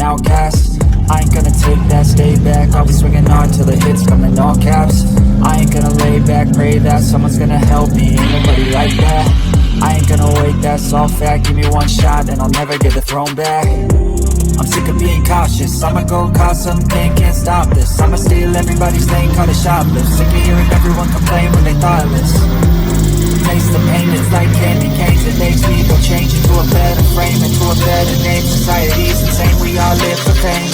an outcast. I ain't gonna take that, stay back. I'll be swinging hard till the hits come in all caps. I ain't gonna lay back, pray that someone's gonna help me. Ain't nobody like that. I ain't gonna wait, that's all fact. Give me one shot and I'll never get the throne back. I'm sick of being cautious, I'ma go cause something, can't stop this. I'ma steal everybody's thing, call it shoplift. Sick of hearing everyone complain when they thoughtless. Taste the pain, it's like candy canes. It makes me go change into a better frame, into a better name. Society's insane, we all live for fame.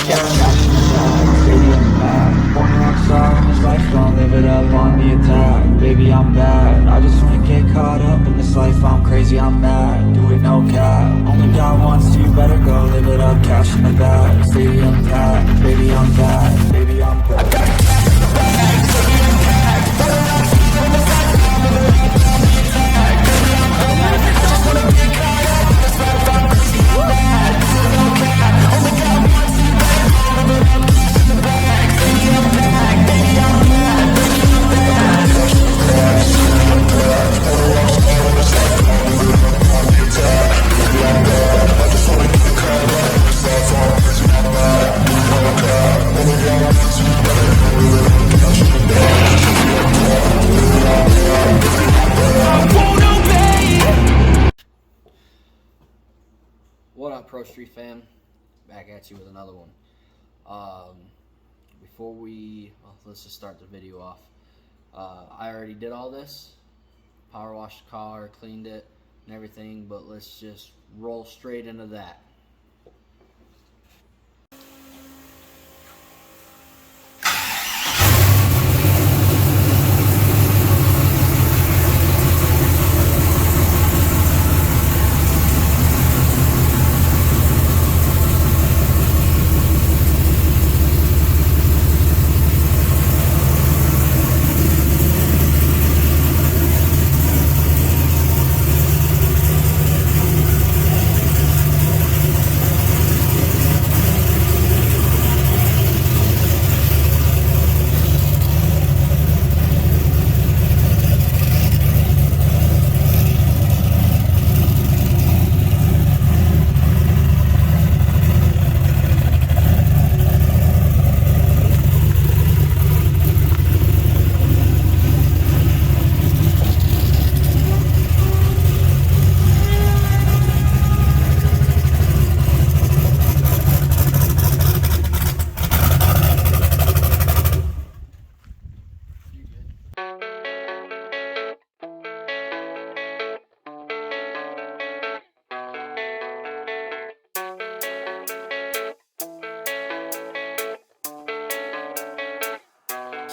Born a rock star in this life, don't live it up on the attack. Baby, I'm bad, I just wanna get caught up in this life. I'm crazy, I'm mad, do it no cap. Only God wants to, you better go live it up. Cash in the bag, stadium packed. Baby, I'm bad, baby, I'm bad. I got cash in the bag, stadium packed. Better not see from the side, live it up on the attack. Baby, I'm bad, I just wanna get caught up in this life. I'm crazy, I'm mad, do it no cap. Only God wants to, you better go live it up. Cash in the bag, stadium packed. Baby, I'm bad, baby, I'm bad. Cash in the bag, stadium packed. Better not see from the side, live it up on the attack. Baby, I'm bad, I just wanna get caught up in this life. I'm crazy, I'm mad, do it no cap. Only God wants to, you better go live it up. Cash in the bag, stadium packed. Baby, I'm bad, baby, I'm bad. I won't obey. What up, Pro Street fam? Back at you with another one. Let's just start the video off. I already did all this. Power washed the car, cleaned it, and everything, but let's just roll straight into that.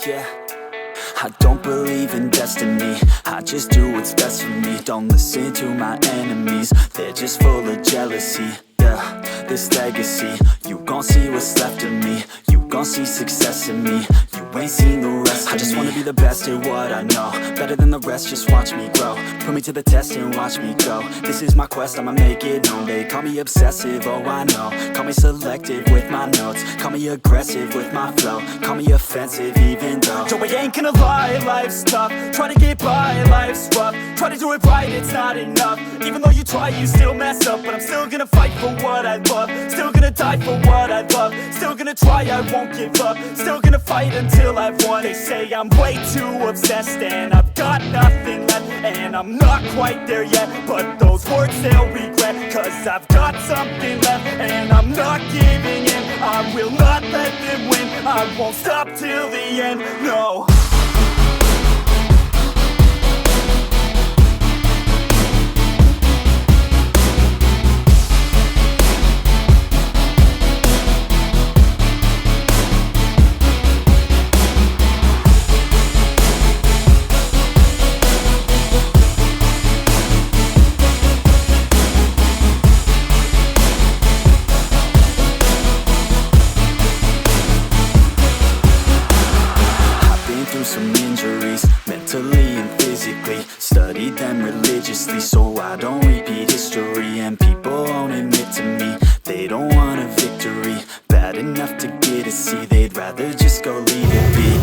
Yeah, I don't believe in destiny, I just do what's best for me. Don't listen to my enemies, they're just full of jealousy. Yeah, this legacy, you gon' see what's left of me. You gon' see success in me, you ain't seen the rest of me. I just wanna be the best at what I know, better than the rest, just watch me grow. Put me to the test and watch me go. This is my quest, I'ma make it known. They call me obsessive, oh I know. Call me selective with my notes, call me aggressive with my flow. Call me offensive even though Joe, I ain't gonna lie, life's tough. Try to get by, life's rough. Try to do it right, it's not enough. Even though you try, you still mess up. But I'm still gonna fight for what I love, still gonna die for what I love. Still gonna try, I won't give up. Still gonna fight until I've won. They say I'm way too obsessed and I've got nothing left, and I'm not quite there yet, but those words they'll regret. Cause I've got something left and I'm not giving in. I will not let them win, I won't stop till the end, no. Some injuries, mentally and physically. Studied them religiously so I don't repeat history. And people won't admit to me they don't want a victory bad enough to get a C. They'd rather just go leave it be.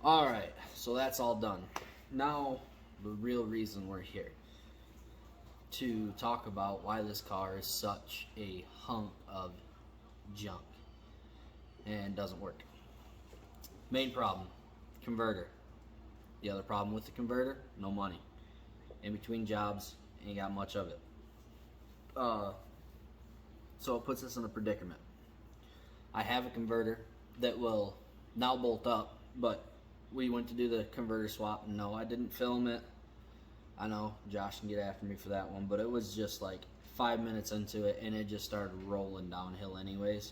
Alright, so that's all done. Now, the real reason we're here. To talk about why this car is such a hunk of junk. And doesn't work. Main problem, converter. The other problem with the converter, no money. In between jobs, ain't got much of it. So it puts us in a predicament. I have a converter that will now bolt up, but we went to do the converter swap, and no, I didn't film it. I know Josh can get after me for that one, but it was just like 5 minutes into it, and it just started rolling downhill anyways,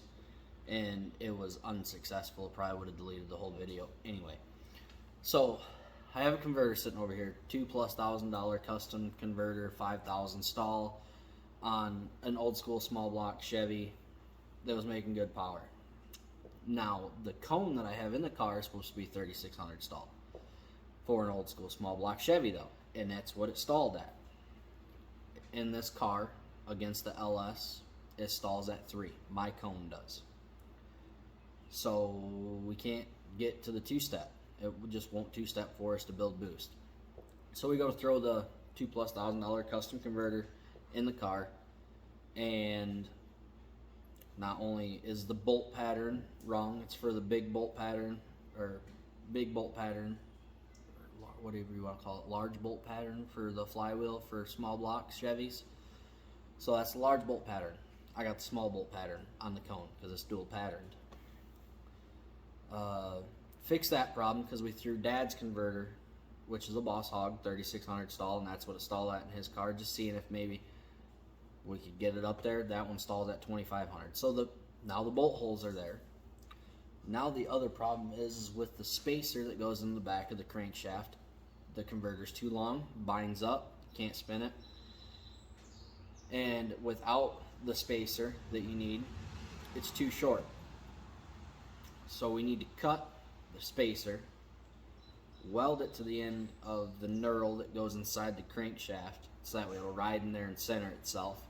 and it was unsuccessful. Probably would have deleted the whole video anyway. So I have a converter sitting over here, $2,000+ custom converter, 5,000 stall on an old school small block Chevy that was making good power. Now, the cone that I have in the car is supposed to be 3,600 stall for an old school small block Chevy though, and that's what it stalled at. In this car, against the LS, it stalls at 3. My cone does. So we can't get to the two-step. It just won't two-step for us to build boost. So we go to throw the $2,000+ custom converter in the car, and not only is the bolt pattern wrong, it's for the big bolt pattern, or whatever you want to call it, large bolt pattern for the flywheel for small block Chevys. So that's the large bolt pattern. I got the small bolt pattern on the cone because it's dual patterned. Fix that problem because we threw Dad's converter, which is a Boss Hog 3,600 stall, and that's what it stalled at in his car, just seeing if maybe we could get it up there. That one stalls at 2,500. So now the bolt holes are there. Now the other problem is with the spacer that goes in the back of the crankshaft. The converter's too long, binds up, can't spin it. And without the spacer that you need, it's too short. So we need to cut the spacer, weld it to the end of the knurl that goes inside the crankshaft, so that way it'll ride in there and center itself.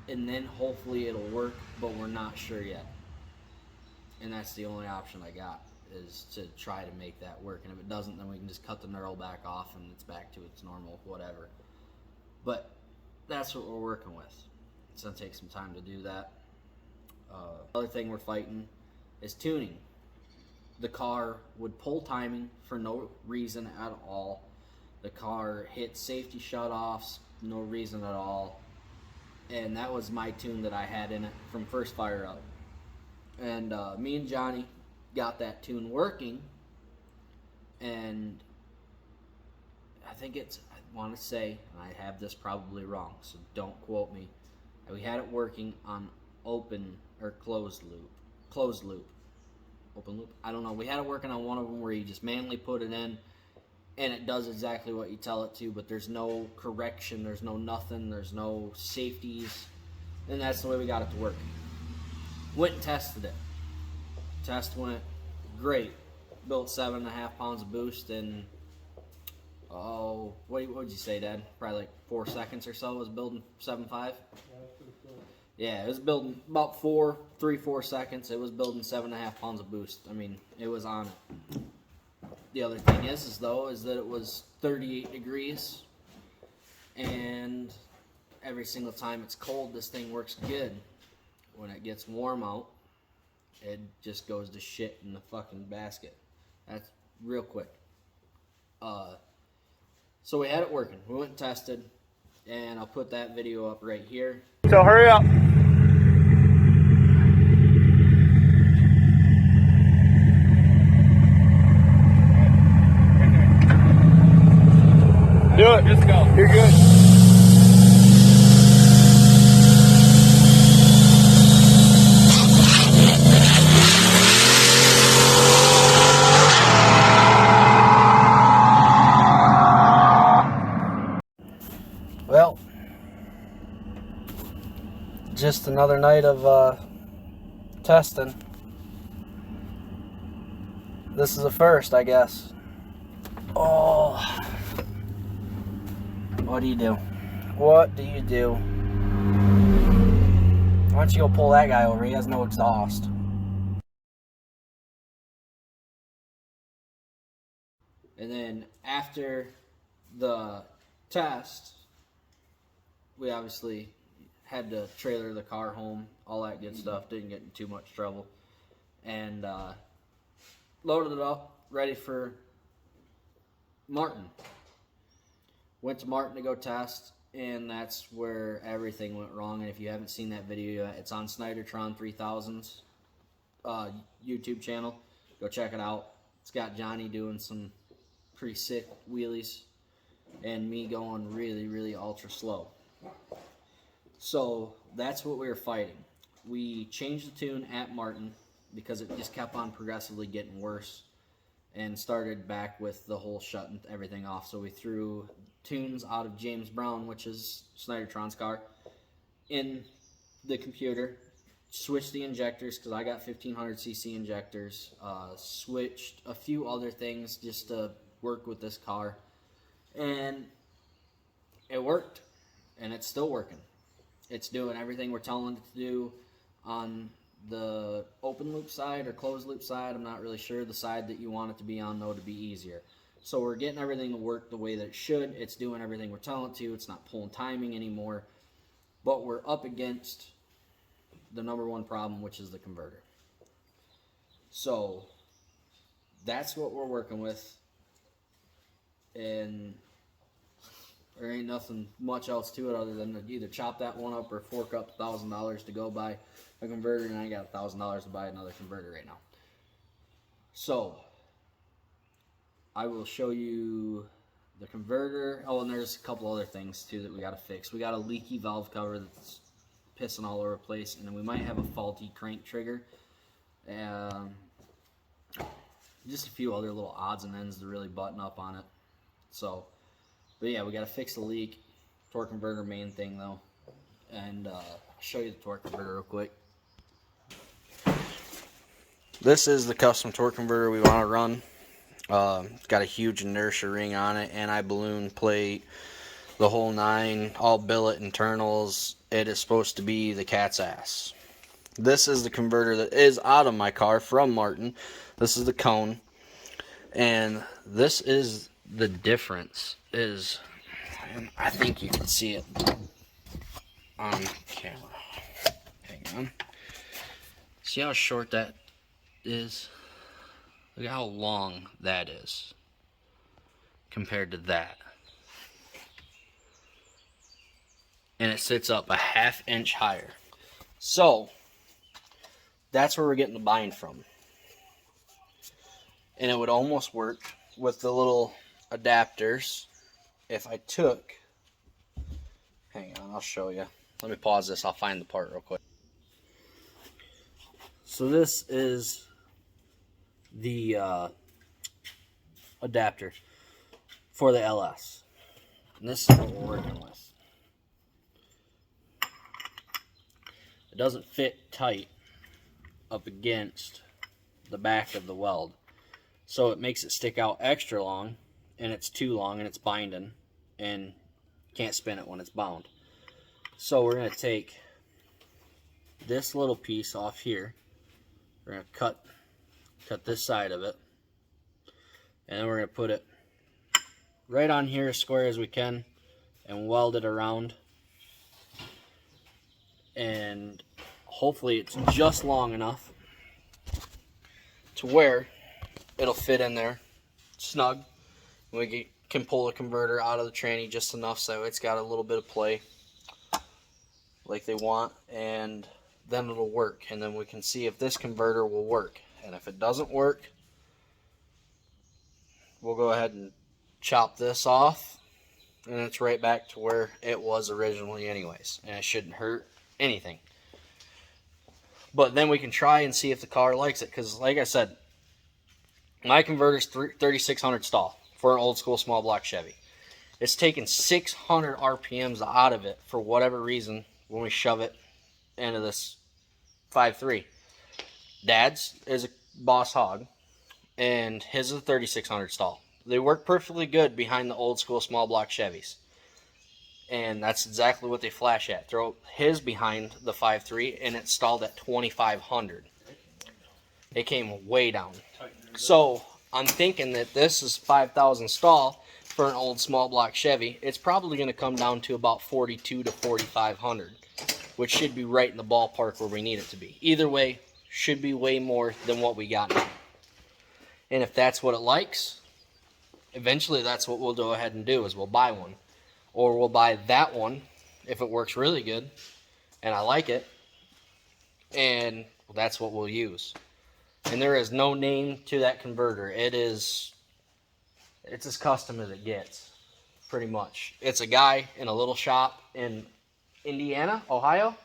And then hopefully it'll work, but we're not sure yet. And that's the only option I got, is to try to make that work. And if it doesn't, then we can just cut the knurl back off and it's back to its normal whatever. But that's what we're working with. It's gonna take some time to do that. Other thing we're fighting is tuning. The car would pull timing for no reason at all. The car hit safety shutoffs, no reason at all. And that was my tune that I had in it from first fire up. And me and Johnny got that tune working, and I think I want to say, and I have this probably wrong, so don't quote me, we had it working on open or closed loop, open loop, I don't know. We had it working on one of them where you just manually put it in, and it does exactly what you tell it to, but there's no correction, there's no nothing, there's no safeties, and that's the way we got it to work. Went and tested it. Test went great. Built 7.5 pounds of boost in, what would you say, Dad? Probably like 4 seconds or so. It was building 7.5. Yeah, it was building about 3-4 seconds. It was building 7.5 pounds of boost. I mean, it was on it. The other thing is that it was 38 degrees, and every single time it's cold, this thing works good. When it gets warm out, it just goes to shit in the fucking basket. That's real quick. So we had it working. We went and tested, and I'll put that video up right here. So hurry up. Do it. Just go. You're good. Well, just another night of testing. This is a first, I guess. Oh. What do you do? What do you do? Why don't you go pull that guy over? He has no exhaust. And then after the test, we obviously had to trailer the car home, all that good stuff. Didn't get in too much trouble. And loaded it up, ready for Martin. Went to Martin to go test, and that's where everything went wrong. And if you haven't seen that video yet, it's on Snydertron 3000's YouTube channel. Go check it out. It's got Johnny doing some pretty sick wheelies and me going really, really ultra slow. So that's what we were fighting. We changed the tune at Martin because it just kept on progressively getting worse, and started back with the whole shutting everything off. So we threw tunes out of James Brown, which is Snydertron's car, in the computer, switched the injectors because I got 1500cc injectors, switched a few other things just to work with this car, and it worked, and it's still working. It's doing everything we're telling it to do on the open loop side or closed loop side. I'm not really sure. The side that you want it to be on, though, to be easier. So we're getting everything to work the way that it should. It's doing everything we're telling it to. It's not pulling timing anymore. But we're up against the number one problem, which is the converter. So that's what we're working with. And there ain't nothing much else to it other than to either chop that one up or fork up $1,000 to go buy a converter, and I got $1,000 to buy another converter right now. So I will show you the converter. Oh, and there's a couple other things too that we got to fix. We got a leaky valve cover that's pissing all over the place, and then we might have a faulty crank trigger. Just a few other little odds and ends to really button up on it. So, but yeah, we got to fix the leak. Torque converter main thing though, and I'll show you the torque converter real quick. This is the custom torque converter we want to run. It's got a huge inertia ring on it, anti-balloon plate, the whole nine, all billet internals. It is supposed to be the cat's ass. This is the converter that is out of my car from Martin. This is the cone, and this is the difference. Is, I think you can see it on camera. Hang on. See how short that is? Look at how long that is compared to that. And it sits up a ½ inch higher. So that's where we're getting the bind from. And it would almost work with the little adapters if I took, hang on, I'll show you. Let me pause this, I'll find the part real quick. So this is the adapter for the LS. And this is what we're working with. It doesn't fit tight up against the back of the weld. So it makes it stick out extra long, and it's too long, and it's binding, and can't spin it when it's bound. So we're going to take this little piece off here. We're going to cut this side of it, and then we're going to put it right on here as square as we can and weld it around, and hopefully it's just long enough to where it'll fit in there snug. We can pull the converter out of the tranny just enough so it's got a little bit of play like they want, and then it'll work. And then we can see if this converter will work. And if it doesn't work, we'll go ahead and chop this off, and it's right back to where it was originally anyways, and it shouldn't hurt anything. But then we can try and see if the car likes it, because like I said, my converter's 3600 stall for an old school small block Chevy. It's taken 600 RPMs out of it for whatever reason when we shove it into this 5.3. Dad's is a Boss Hog, and his is a 3600 stall. They work perfectly good behind the old school small block Chevys, and that's exactly what they flash at. Throw his behind the 5.3, and it's stalled at 2500. It came way down. So I'm thinking that this is 5,000 stall for an old small block Chevy. It's probably going to come down to about 42 to 4,500, which should be right in the ballpark where we need it to be. Either way, should be way more than what we got now. And if that's what it likes, eventually that's what we'll go ahead and do, is we'll buy one. Or we'll buy that one if it works really good and I like it, and that's what we'll use. And there is no name to that converter. It's as custom as it gets, pretty much. It's a guy in a little shop in Indiana, Ohio?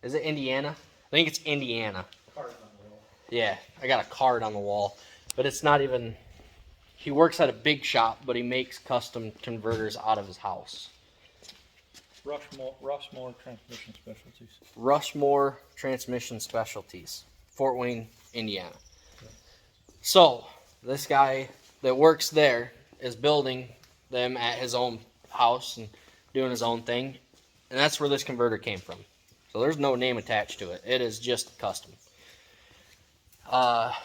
Is it Indiana? I think it's Indiana. Card on the wall. Yeah, I got a card on the wall. But it's not even... He works at a big shop, but he makes custom converters out of his house. Rushmore Transmission Specialties. Rushmore Transmission Specialties, Fort Wayne, Indiana. So, this guy that works there is building them at his own house and doing his own thing. And that's where this converter came from. So there's no name attached to it. It is just custom.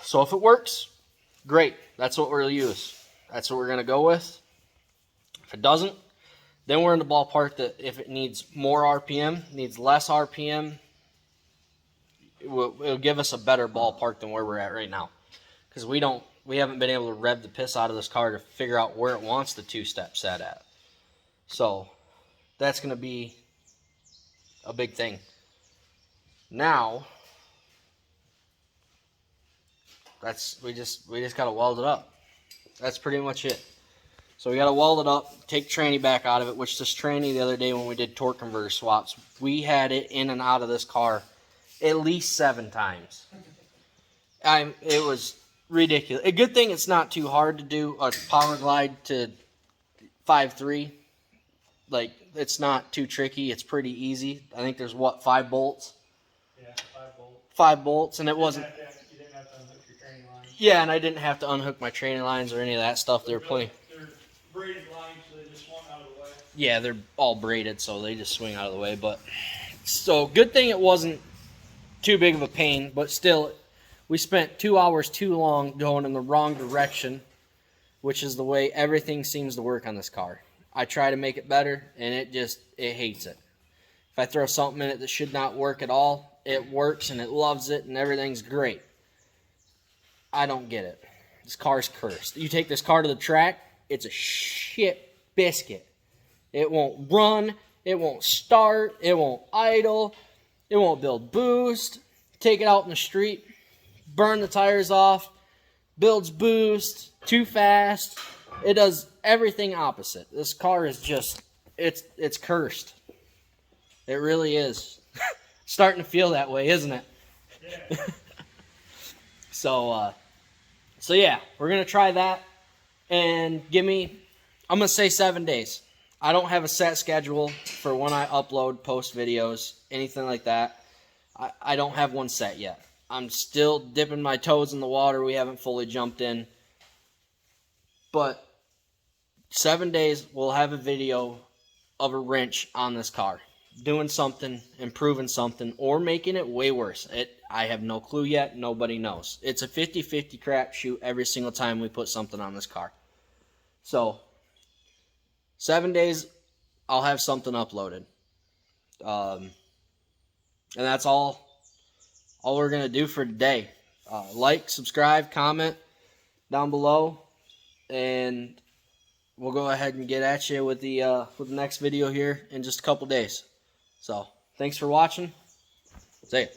So if it works, great. That's what we'll use. That's what we're going to go with. If it doesn't, then we're in the ballpark that if it needs more RPM, needs less RPM, it'll give us a better ballpark than where we're at right now. Because we haven't been able to rev the piss out of this car to figure out where it wants the two-step set at. So that's going to be a big thing. Now, we just got to weld it up. That's pretty much it. So we got to weld it up, take tranny back out of it, which this tranny the other day when we did torque converter swaps, we had it in and out of this car at least 7 times. It was ridiculous. A good thing it's not too hard to do a power glide to 5.3. Like, it's not too tricky. It's pretty easy. I think there's, 5 bolts? Yeah, 5 bolts. 5 bolts, and it wasn't... You didn't have to unhook your training lines. Yeah, and I didn't have to unhook my training lines or any of that stuff. They're plenty... They're braided lines, so they just swung out of the way. Yeah, they're all braided, so they just swing out of the way. But so, good thing it wasn't too big of a pain, but still, we spent 2 hours too long going in the wrong direction, which is the way everything seems to work on this car. I try to make it better, and it hates it. If I throw something in it that should not work at all, it works, and it loves it, and everything's great. I don't get it. This car's cursed. You take this car to the track, it's a shit biscuit. It won't run, it won't start, it won't idle, it won't build boost. Take it out in the street, burn the tires off, builds boost, too fast. It does everything opposite. This car is just, it's cursed. It really is. Starting to feel that way, isn't it? Yeah. So yeah, we're going to try that. And I'm going to say 7 days. I don't have a set schedule for when I upload, post videos, anything like that. I don't have one set yet. I'm still dipping my toes in the water. We haven't fully jumped in. But 7 days, we'll have a video of a wrench on this car. Doing something, improving something, or making it way worse. I have no clue yet. Nobody knows. It's a 50-50 crapshoot every single time we put something on this car. So, 7 days, I'll have something uploaded. And that's all we're going to do for today. Like, subscribe, comment down below. And we'll go ahead and get at you with the next video here in just a couple days. So, thanks for watching. See ya.